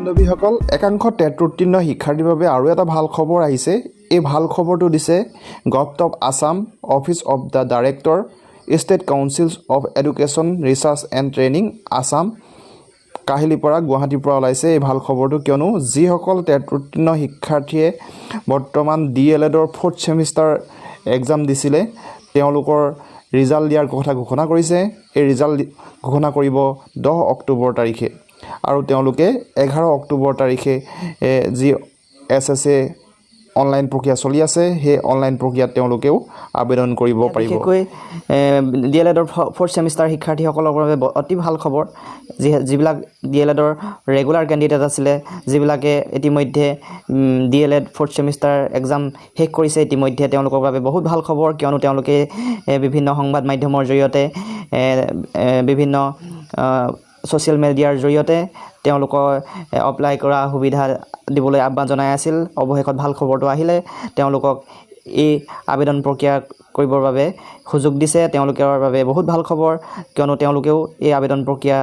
বান্ধৱীসকল একাংশ টেট উত্তীৰ্ণ শিক্ষাৰ্থীৰ বাবে আৰু এটা ভাল খবৰ আহিছে। এই ভাল খবৰটো দিছে government of Assam office of the director state councils of education research and training Assam কাহিলীৰ পৰা গুৱাহাটীৰ পৰা ওলাইছে এই ভাল খবৰটো, কিয়নো যিসকল টেট উত্তীৰ্ণ শিক্ষাৰ্থীয়ে বৰ্তমান DLEDৰ 4th ছেমিষ্টাৰ এক্সাম দিছিলে তেওঁলোকৰ ৰিজাল্ট দিয়াৰ কথা ঘোষণা কৰিছে। এই ৰিজাল্ট ঘোষণা কৰিব 10 অক্টোবৰ তাৰিখে আৰু তেওঁলোকে 11 অক্টোবৰ তাৰিখে যি SSA অনলাইন প্ৰক্ৰিয়া চলি আছে সেই অনলাইন প্ৰক্ৰিয়াত তেওঁলোকেও আবেদন কৰিব পাৰিব। বিশেষকৈ DLEDৰ 4th ছেমিষ্টাৰ শিক্ষাৰ্থীসকলৰ বাবে অতি ভাল খবৰ। যিবিলাক DLEDৰ ৰেগুলাৰ কেণ্ডিডেট আছিলে, যিবিলাকে ইতিমধ্যে DLED 4th ছেমিষ্টাৰ এক্সাম শেষ কৰিছে ইতিমধ্যে, তেওঁলোকৰ বাবে বহুত ভাল খবৰ, কিয়নো তেওঁলোকে বিভিন্ন সংবাদ মাধ্যমৰ জৰিয়তে বিভিন্ন ছ'চিয়েল মিডিয়াৰ জৰিয়তে তেওঁলোকৰ এপ্লাই কৰা সুবিধা দিবলৈ আহ্বান জনাই আছিল। অৱশেষত ভাল খবৰটো আহিলে তেওঁলোকক এই আবেদন প্ৰক্ৰিয়া কৰিবৰ বাবে সুযোগ দিছে। তেওঁলোকৰ বাবে বহুত ভাল খবৰ, কিয়নো তেওঁলোকেও এই আবেদন প্ৰক্ৰিয়া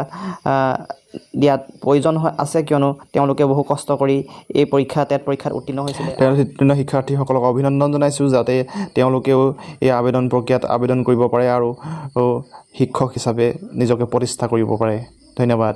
দিয়াত প্ৰয়োজন আছে, কিয়নো তেওঁলোকে বহু কষ্ট কৰি এই টেট পৰীক্ষাত উত্তীৰ্ণ হৈছিলে। উত্তীৰ্ণ শিক্ষাৰ্থীসকলক অভিনন্দন জনাইছোঁ, যাতে তেওঁলোকেও এই আবেদন প্ৰক্ৰিয়াত আবেদন কৰিব পাৰে আৰু শিক্ষক হিচাপে নিজকে প্ৰতিষ্ঠা কৰিব পাৰে। ধন্যবাদ।